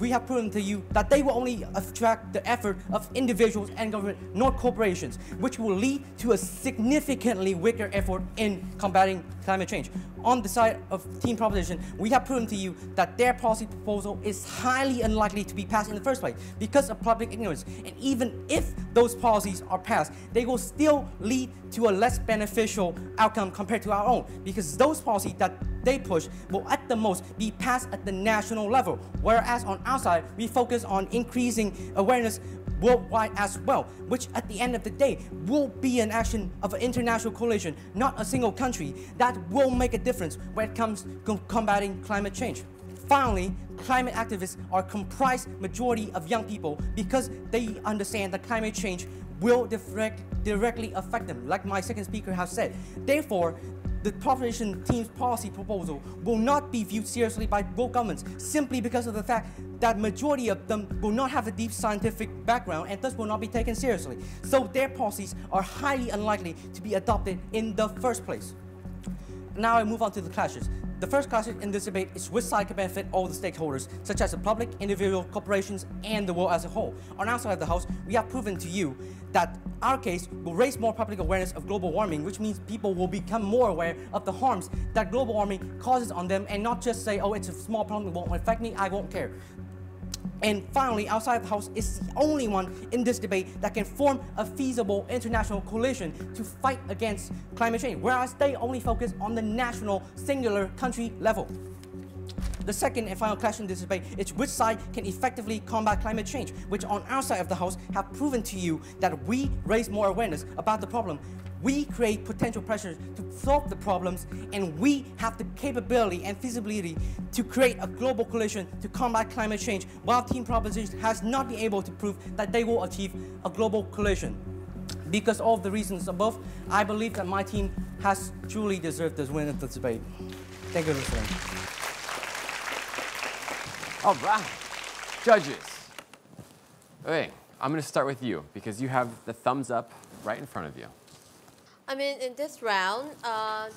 we have proven to you that they will only attract the effort of individuals and government, not corporations, which will lead to a significantly weaker effort in combating climate change. On the side of Team Proposition, we have proven to you that their policy proposal is highly unlikely to be passed in the first place because of public ignorance. And even if those policies are passed, they will still lead to a less beneficial outcome compared to our own, because those policies that they push will at the most be passed at the national level, whereas on our side, we focus on increasing awareness worldwide as well, which at the end of the day will be an action of an international coalition, not a single country, that will make a difference when it comes to combating climate change. Finally, climate activists are comprised majority of young people because they understand that climate change will directly affect them, like my second speaker has said. Therefore, the Proposition Team's policy proposal will not be viewed seriously by world governments simply because of the fact that majority of them will not have a deep scientific background and thus will not be taken seriously. So their policies are highly unlikely to be adopted in the first place. Now I move on to the clashes. The first clash in this debate is which side can benefit all the stakeholders, such as the public, individual, corporations, and the world as a whole. On our side of the house, we have proven to you that our case will raise more public awareness of global warming, which means people will become more aware of the harms that global warming causes on them and not just say, oh, it's a small problem, it won't affect me, I won't care. And finally, outside of the house is the only one in this debate that can form a feasible international coalition to fight against climate change, whereas they only focus on the national, singular country level. The second and final clash in this debate is which side can effectively combat climate change, which on our side of the house have proven to you that we raise more awareness about the problem. We create potential pressures to solve the problems, and we have the capability and feasibility to create a global coalition to combat climate change, while Team Proposition has not been able to prove that they will achieve a global coalition. Because of all the reasons above, I believe that my team has truly deserved this win of the debate. Thank you for listening. All right, judges. Okay, I'm going to start with you because you have the thumbs up right in front of you. I mean, in this round,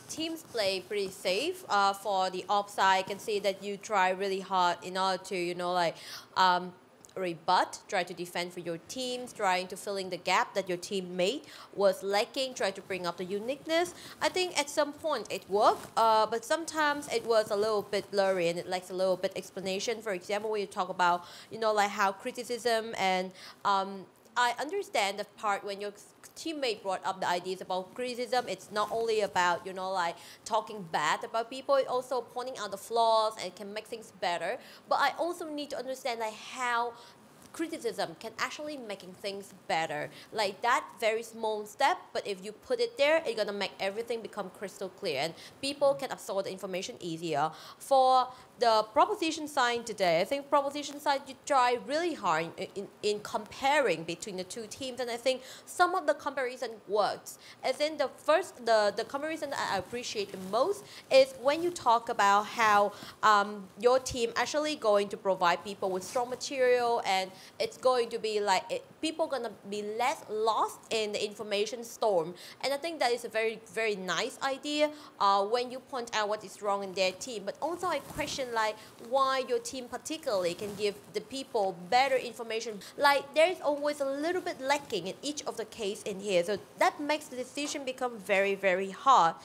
teams play pretty safe. For the offside, I can see that you try really hard in order to, rebut, try to defend for your teams, trying to fill in the gap that your team made was lacking, try to bring up the uniqueness. I think at some point it worked, but sometimes it was a little bit blurry and it lacks a little bit explanation. For example, when you talk about, how criticism and I understand the part when your teammate brought up the ideas about criticism. It's not only about, talking bad about people, it's also pointing out the flaws and can make things better. But I also need to understand how criticism can actually making things better. Like that very small step, but if you put it there, it's gonna make everything become crystal clear and people can absorb the information easier. For the proposition side today, I think proposition side, you try really hard in comparing between the two teams, and I think some of the comparison works. As in the comparison that I appreciate the most is when you talk about how your team actually going to provide people with strong material, and it's going to be people gonna be less lost in the information storm. And I think that is a very, very nice idea when you point out what is wrong in their team. But also I question why your team particularly can give the people better information. There is always a little bit lacking in each of the case in here. So that makes the decision become very, very hard.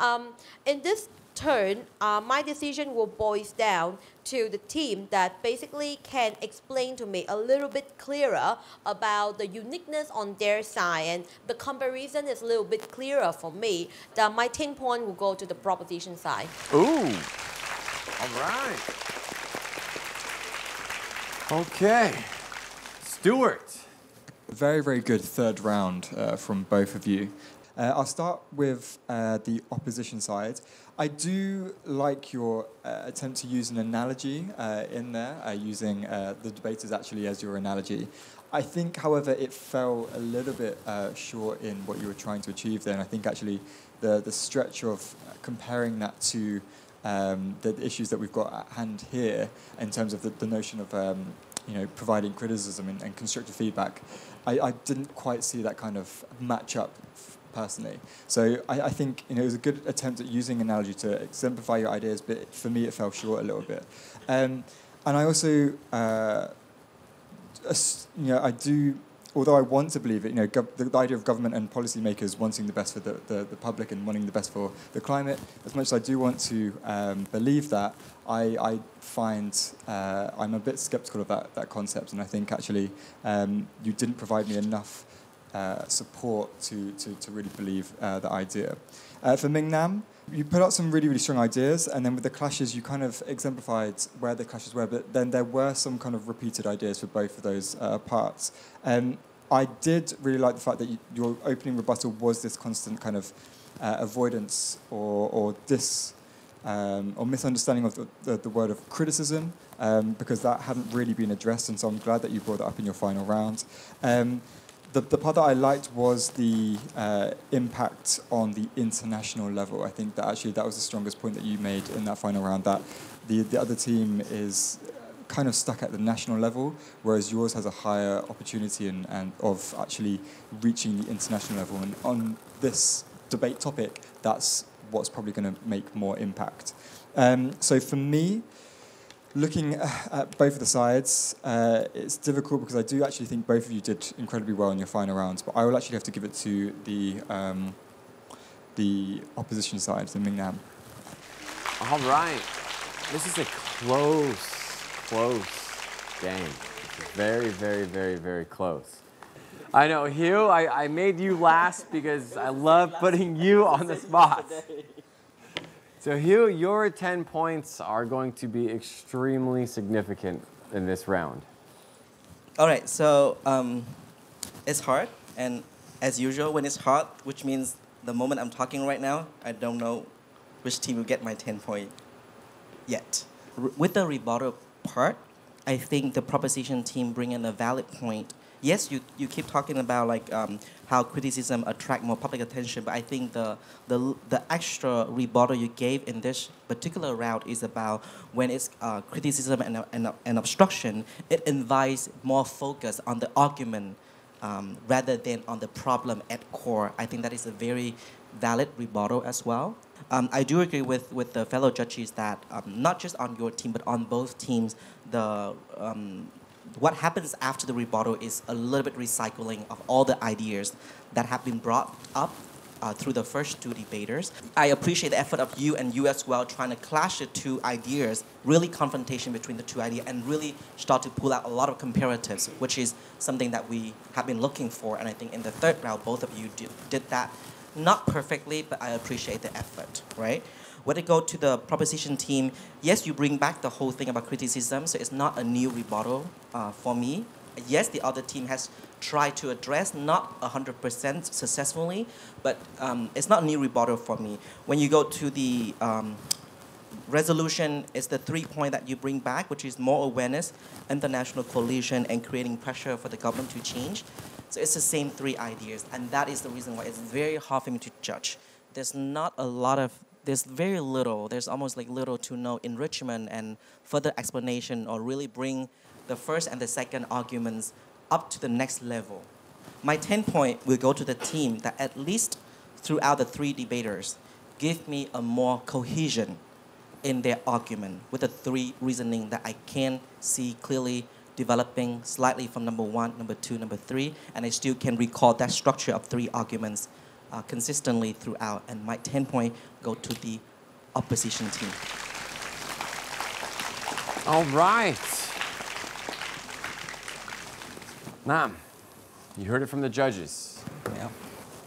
In this turn, my decision will boil down to the team that basically can explain to me a little bit clearer about the uniqueness on their side, and the comparison is a little bit clearer for me. My 10 point will go to the proposition side. Ooh, all right. Okay, Stuart. Very, very good third round from both of you. I'll start with the opposition side. I do like your attempt to use an analogy in there, using the debaters actually as your analogy. I think, however, it fell a little bit short in what you were trying to achieve there, and I think actually the stretch of comparing that to the issues that we've got at hand here in terms of the notion of providing criticism and constructive feedback, I didn't quite see that kind of match up personally. So I think it was a good attempt at using analogy to exemplify your ideas, but for me it fell short a little bit. And I also, I do, although I want to believe it, the idea of government and policymakers wanting the best for the public and wanting the best for the climate, as much as I do want to believe that, I find I'm a bit skeptical of that concept, and I think actually you didn't provide me enough support to really believe the idea. For Ming Nam, you put out some really, really strong ideas, and then with the clashes, you kind of exemplified where the clashes were, but then there were some kind of repeated ideas for both of those parts. I did really like the fact that your opening rebuttal was this constant kind of avoidance or misunderstanding of the word of criticism, because that hadn't really been addressed, and so I'm glad that you brought that up in your final round. The part that I liked was the impact on the international level. I think that actually that was the strongest point that you made in that final round, that the other team is kind of stuck at the national level, whereas yours has a higher opportunity and of actually reaching the international level. And on this debate topic, that's what's probably going to make more impact. So for me, looking at both of the sides, it's difficult because I do actually think both of you did incredibly well in your final rounds, but I will actually have to give it to the opposition side, the Ming Nam. All right. This is a close game. It's very, very, very, very close. I know, Hugh, I made you last because I love putting you on the spot. So Hugh, your 10 points are going to be extremely significant in this round. All right, so it's hard, and as usual, when it's hard, which means the moment I'm talking right now, I don't know which team will get my 10 point yet. With the rebuttal part, I think the proposition team bring in a valid point. Yes, you keep talking about like how criticism attract more public attention, but I think the extra rebuttal you gave in this particular round is about when it's criticism and obstruction, it invites more focus on the argument rather than on the problem at core. I think that is a very valid rebuttal as well. I do agree with the fellow judges that not just on your team, but on both teams, what happens after the rebuttal is a little bit recycling of all the ideas that have been brought up through the first two debaters. I appreciate the effort of you and you as well, trying to clash the two ideas, really confrontation between the two ideas, and really start to pull out a lot of comparatives, which is something that we have been looking for. And I think in the third round, both of you did that. Not perfectly, but I appreciate the effort, right? When I go to the proposition team, yes, you bring back the whole thing about criticism, so it's not a new rebuttal for me. Yes, the other team has tried to address, not 100% successfully, but it's not a new rebuttal for me. When you go to the resolution, it's the 3 point that you bring back, which is more awareness, international coalition, and creating pressure for the government to change. So it's the same 3 ideas, and that is the reason why it's very hard for me to judge. There's not a lot of, there's very little, there's almost like little to no enrichment and further explanation or really bring the first and the second arguments up to the next level. My 10 point will go to the team that at least throughout the 3 debaters give me a more cohesion in their argument with the 3 reasoning that I can see clearly developing slightly from number 1, number 2, number 3, and I still can recall that structure of 3 arguments consistently throughout. And my 10 point go to the opposition team. All right. Nam, you heard it from the judges. Yeah.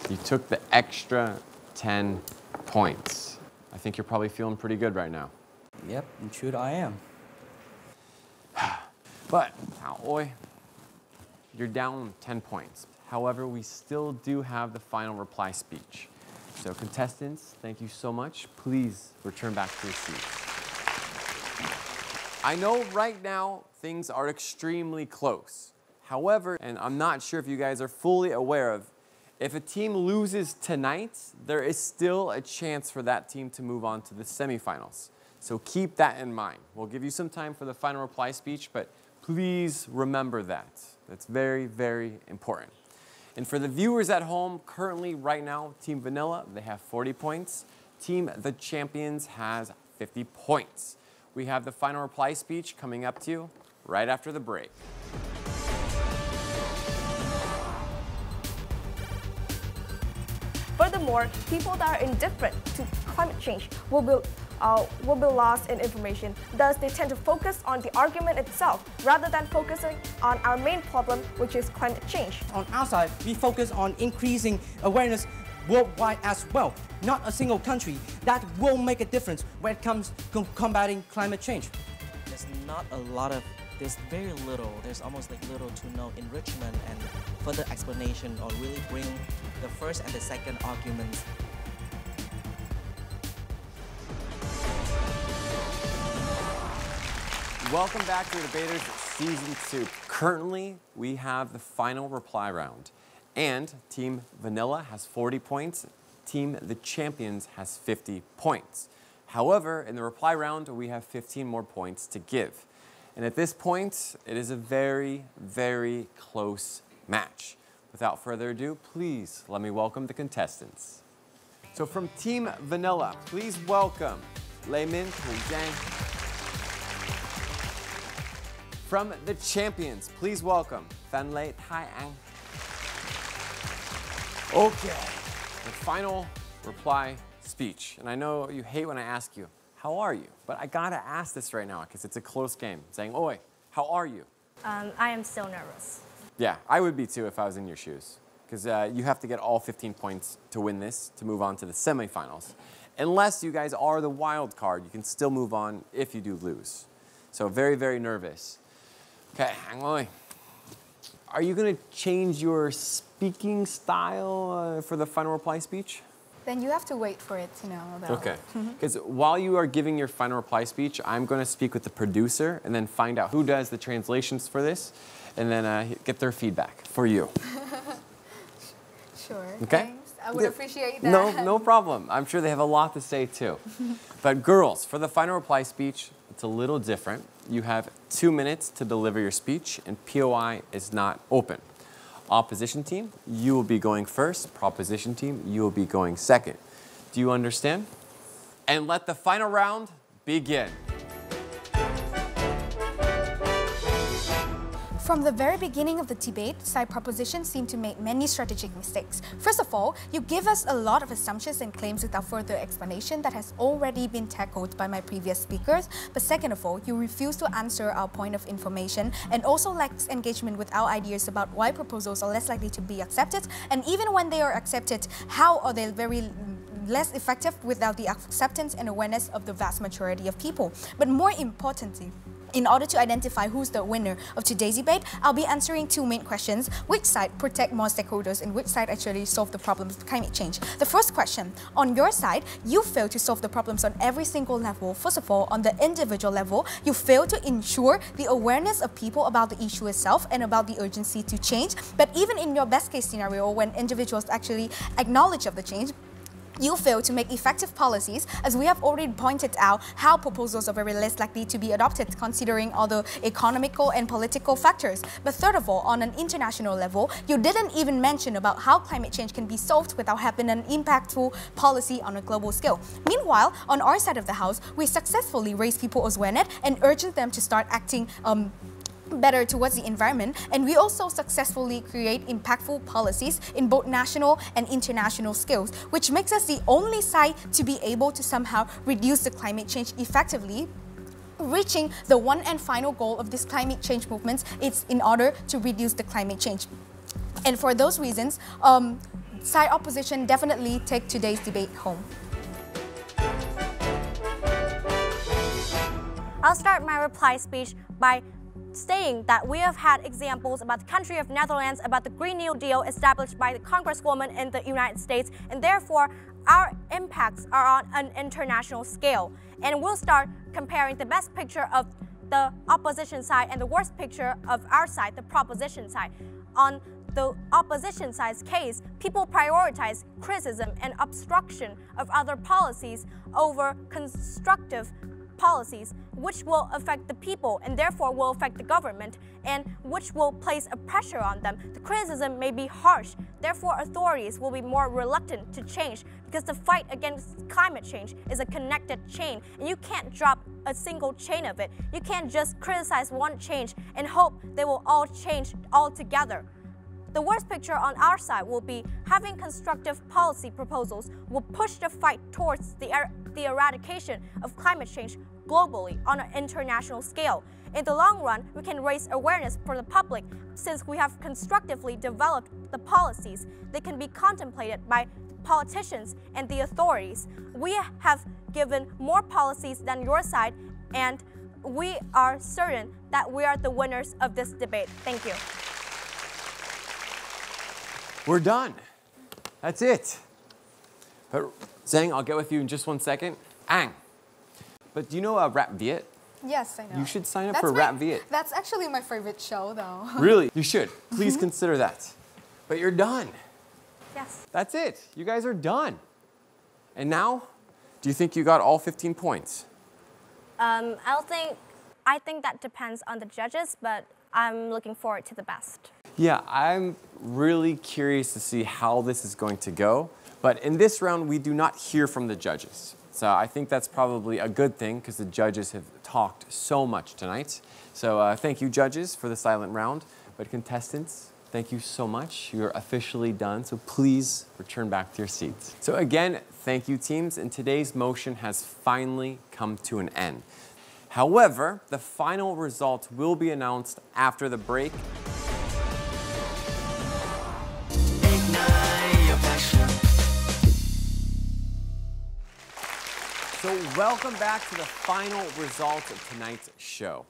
You took the extra 10 points. I think you're probably feeling pretty good right now. Yep, I'm sure I am. But, Oi, you're down 10 points. However, we still do have the final reply speech. So contestants, thank you so much. Please return back to your seats. I know right now things are extremely close. However, and I'm not sure if you guys are fully aware of, if a team loses tonight, there is still a chance for that team to move on to the semifinals. So keep that in mind. We'll give you some time for the final reply speech, but please remember that. That's very, very important. And for the viewers at home, currently right now, Team Vanilla, they have 40 points. Team The Champions has 50 points. We have the final reply speech coming up to you right after the break. Furthermore, people that are indifferent to climate change will be lost in information. Thus, they tend to focus on the argument itself rather than focusing on our main problem, which is climate change. On our side, we focus on increasing awareness worldwide as well. Not a single country that will make a difference when it comes to combating climate change. There's very little, there's almost like little to no enrichment and further explanation or really bring the first and the second arguments. Welcome back to Debaters Season 2. Currently, we have the final reply round. And Team Vanilla has 40 points. Team The Champions has 50 points. However, in the reply round, we have 15 more points to give. And at this point, it is a very, very close match. Without further ado, please let me welcome the contestants. So from Team Vanilla, please welcome Lei Min Zhang. From The Champions, please welcome Fan Lei Tai Ang. Okay, the final reply speech. And I know you hate when I ask you, how are you? But I gotta ask this right now because it's a close game. Saying, oi, how are you? I am still nervous. Yeah, I would be too if I was in your shoes. Because you have to get all 15 points to win this, to move on to the semifinals. Unless you guys are the wild card, you can still move on if you do lose. So very, very nervous. Okay, Ang Oi. Are you gonna change your speaking style for the final reply speech? Then you have to wait for it to know. Though. Okay, because while you are giving your final reply speech, I'm going to speak with the producer and then find out who does the translations for this and then get their feedback for you. Sure, okay? Thanks. I would appreciate that. No problem. I'm sure they have a lot to say too. But girls, for the final reply speech, it's a little different. You have 2 minutes to deliver your speech and POI is not open. Opposition team, you will be going first. Proposition team, you will be going second. Do you understand? And let the final round begin. From the very beginning of the debate, side propositions seem to make many strategic mistakes. First of all, you give us a lot of assumptions and claims without further explanation that has already been tackled by my previous speakers. But second of all, you refuse to answer our point of information and also lacks engagement with our ideas about why proposals are less likely to be accepted. And even when they are accepted, how are they very less effective without the acceptance and awareness of the vast majority of people. But more importantly, in order to identify who's the winner of today's debate, I'll be answering two main questions. Which side protect more stakeholders and which side actually solve the problems of climate change? The first question, on your side, you fail to solve the problems on every single level. First of all, on the individual level, you fail to ensure the awareness of people about the issue itself and about the urgency to change. But even in your best case scenario, when individuals actually acknowledge of the change, you fail to make effective policies, as we have already pointed out how proposals are very less likely to be adopted considering all the economical and political factors. But third of all, on an international level, you didn't even mention about how climate change can be solved without having an impactful policy on a global scale. Meanwhile, on our side of the house, we successfully raise people's awareness and urge them to start acting better towards the environment, and we also successfully create impactful policies in both national and international scales, which makes us the only side to be able to somehow reduce the climate change effectively. Reaching the one and final goal of this climate change movement is in order to reduce the climate change. And for those reasons, side opposition definitely take today's debate home. I'll start my reply speech by saying that we have had examples about the country of Netherlands, about the Green New Deal established by the Congresswoman in the United States, and therefore our impacts are on an international scale. And we'll start comparing the best picture of the opposition side and the worst picture of our side, the proposition side. On the opposition side's case, people prioritize criticism and obstruction of other policies over constructive policies which will affect the people and therefore will affect the government and which will place a pressure on them. The criticism may be harsh, therefore authorities will be more reluctant to change because the fight against climate change is a connected chain and you can't drop a single chain of it. You can't just criticize one change and hope they will all change all together. The worst picture on our side will be having constructive policy proposals will push the fight towards the eradication of climate change globally on an international scale. In the long run, we can raise awareness for the public since we have constructively developed the policies. They can be contemplated by politicians and the authorities. We have given more policies than your side, and we are certain that we are the winners of this debate. Thank you. We're done. That's it. But Zhang, I'll get with you in just 1 second. Ang. But do you know Rap Viet? Yes, I know. You should sign up for Rap Viet. That's actually my favorite show, though. Really? You should. Please consider that. But you're done. Yes. That's it. You guys are done. And now, do you think you got all 15 points? I think that depends on the judges, but I'm looking forward to the best. Yeah, I'm really curious to see how this is going to go. But in this round, we do not hear from the judges. So I think that's probably a good thing because the judges have talked so much tonight. So thank you, judges, for the silent round. But contestants, thank you so much. You're officially done. So please return back to your seats. So again, thank you, teams. And today's motion has finally come to an end. However, the final results will be announced after the break. So welcome back to the final results of tonight's show.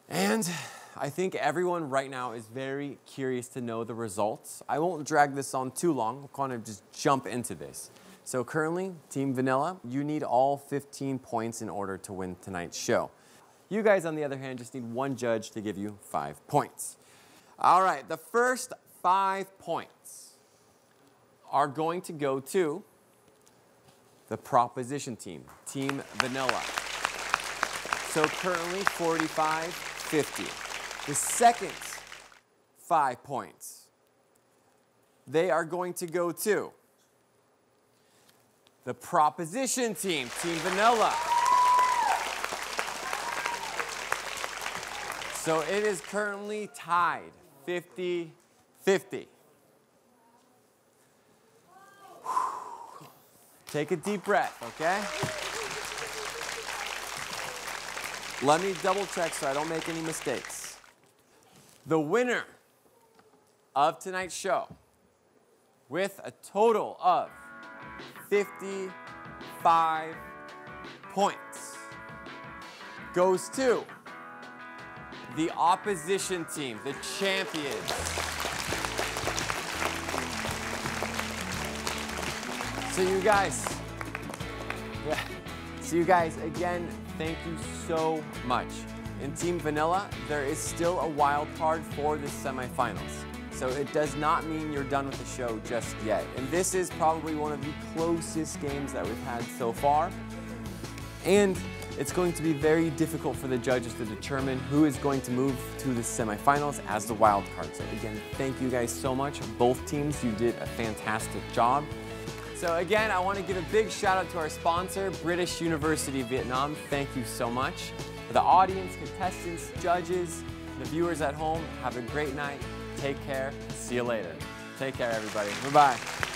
And I think everyone right now is very curious to know the results. I won't drag this on too long. We'll kind of just jump into this. So currently, Team Vanilla, you need all 15 points in order to win tonight's show. You guys, on the other hand, just need one judge to give you 5 points. All right, the first 5 points are going to go to the proposition team, Team Vanilla. So currently 45-50. The second 5 points, they are going to go to the proposition team, Team Vanilla. So it is currently tied, 50-50. Take a deep breath, okay? Let me double check so I don't make any mistakes. The winner of tonight's show with a total of 55 points goes to the opposition team, the champions. So you guys, again, thank you so much. In Team Vanilla, there is still a wild card for the semifinals. So it does not mean you're done with the show just yet. And this is probably one of the closest games that we've had so far. And it's going to be very difficult for the judges to determine who is going to move to the semifinals as the wild card. So again, thank you guys so much. Both teams, you did a fantastic job. So again, I want to give a big shout out to our sponsor, British University Vietnam. Thank you so much. For the audience, contestants, judges, the viewers at home, have a great night. Take care. See you later. Take care, everybody. Bye-bye.